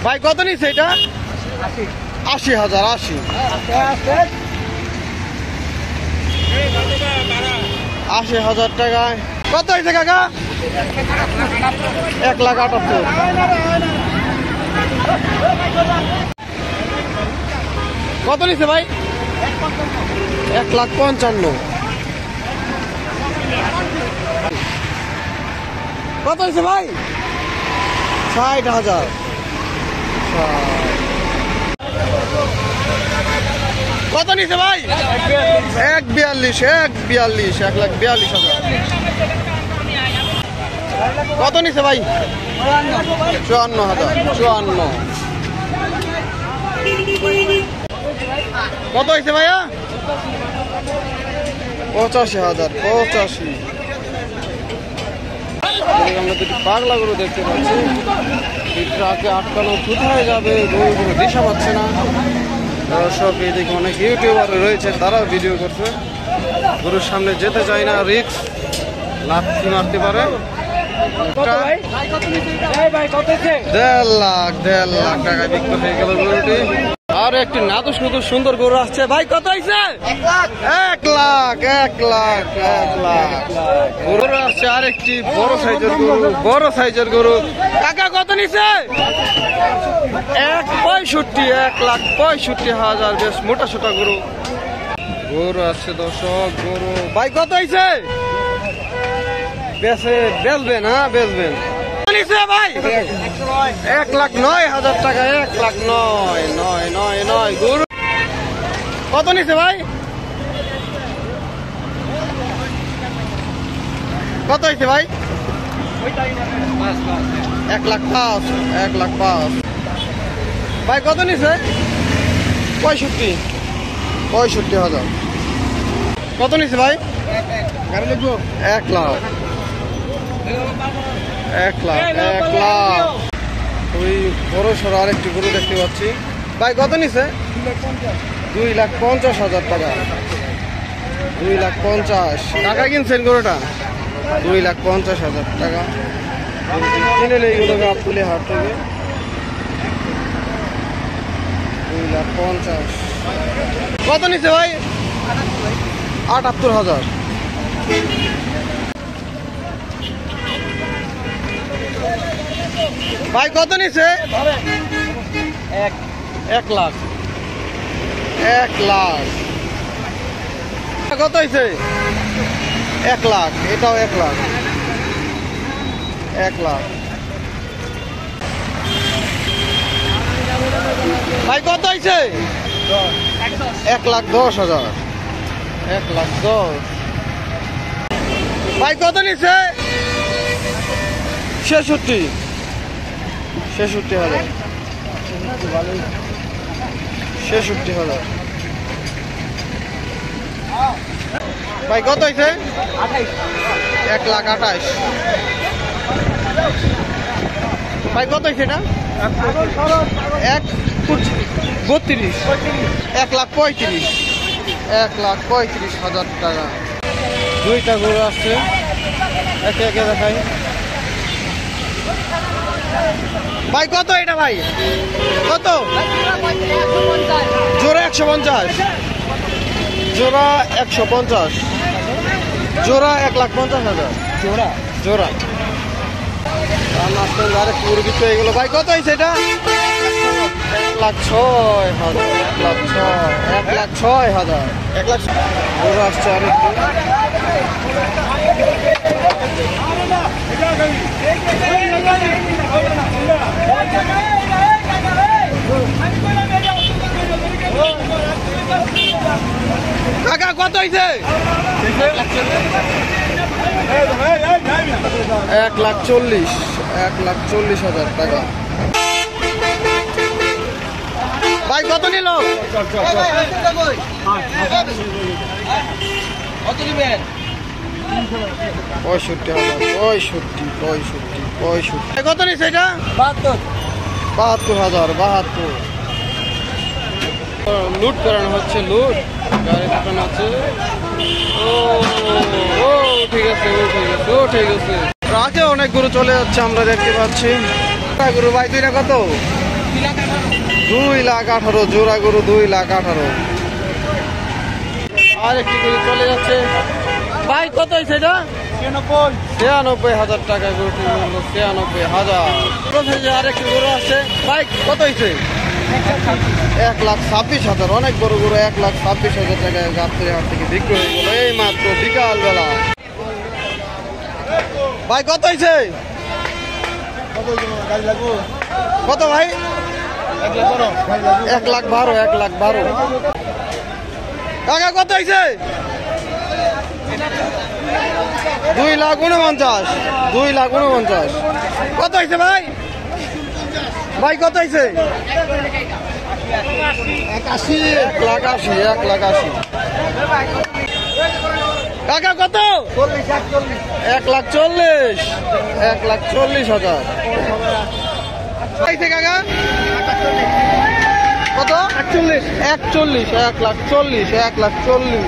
ভাই কত নিচ্ছে এটা? 80,000। 80,000 টাকায় কত হয়েছে কাকা? 1,78,000। কত নিচ্ছে ভাই? 1,55,000। কত হয়েছে ভাই? 60,000। কত নিচ্ছে ভাই? 1,42,000। 1,42,000। কত নিচ্ছে ভাই? 54,000। কত হয়েছে ভাইয়া? 85,000। 85। আমরা দুটি পাগলা গরু দেখতে পাচ্ছি, ট্রাকে আটকানো কোথায় যাবে গরুগুলো দিশা পাচ্ছে না। দর্শক এদিকে অনেক ইউটিউবার রয়েছে, তারাও ভিডিও করছে। গরুর সামনে যেতে চায় না, রিস্ক, লাথি মারতে পারে। 1.5 লাখ টাকায় বিক্রি হয়ে গেল গরুটি। আর একটি নাদুস নুদুস সুন্দর গরু আসছে। ভাই কত হয়েছে? 1 লাখ। গরু আসছে আর একটি বড় সাইজের গরু। কাকা কত নিছে? 1,65,000। বেশ মোটা সোটা গরু আসছে দর্শক। গরু ভাই কত হয়েছে? বেচবেন? হ্যাঁ বেচবেন। ভাই 1,09,000 টাকা। 1,09,999 গরু। কত নিছে ভাই? কত হয়েছে ভাই? 1,05,000। 1,05,000 ভাই কত নিছে? 65,000। কত নিছে ভাই? 1 লাখ। 1 লাখ। ওই বড় সড়ো আরেকটি গরু দেখতে পাচ্ছি। ভাই কত নিছে? 2,50,000 টাকা। 2,50,000 টাকা কিনছেন গরুটা? 2,50,000 টাকা কিনে নেই গরু গাবতলী হাট থেকে। 2,50,000। কত নিছে ভাই? 78,000। ভাই কত নিছে? 1 লাখ। 1 লাখ। কত হয়েছে? 1 লাখ। এটাও 1 লাখ। 1 লাখ। ভাই কত হয়েছে? 1,10,000। 1,10,000 ভাই কত নিছে? 66,000। 66,000 ভাই কত হয়েছে? 1,28,000 ভাই কত হয়েছে এটা? 1,32,000। 1,35,000। 1,35,000 টাকা। দুইটা গরু আসছে, একে একে দেখাই। ভাই কত এটা ভাই? কত? জোড়া 150। জোড়া 150। জোড়া 1,50,000। জোড়া আরেক মুরগি তো এগুলো। ভাই কত হয়েছে এটা? 1,06,000। 1,06,000। 1 লাখ গরু আসছে আরেকটু। কাকা কত হয়েছে? 1,40,000। 1,40,000 টাকা। ভাই কত নিল? 65,000। কত নিচ্ছে এটা? 72,000। 72 লুট করানো হচ্ছে। লুট গাড়ি দেখানো হচ্ছে। ও ঠিক আছে। ঠিক আছে। ট্রাকে অনেক গরু চলে যাচ্ছে আমরা দেখতে পাচ্ছি। গরু ভাই দুইটা কত? 2,18,000 জোড়া গরু, 2,18,000। আর একটি গরু চলে যাচ্ছে ভাই, কত হয়েছে এটা? 96,000 টাকা গরুটির মূল্য, 96,000। আর একটি গরু আছে ভাই, কত হয়েছে? 1,26,000। অনেক বড় গরু, 1,26,000 টাকায় গাবতলী হাট থেকে বিক্রি হয়ে গেল এই মাত্র বিকাল বেলা। ভাই কত হয়েছে? কত ভাই? 1,12,000, 1,12,000। কাকা কত হয়েছে? 2,49,000, 2,49,000। কত হয়েছে ভাই? ভাই কত হয়েছে? 1,80,000, 1,80,000। কাকা কত? 1,40,000, 1,40,000। কাকা কত? 41, 1,40,000, 1,40,000, 1,40,000।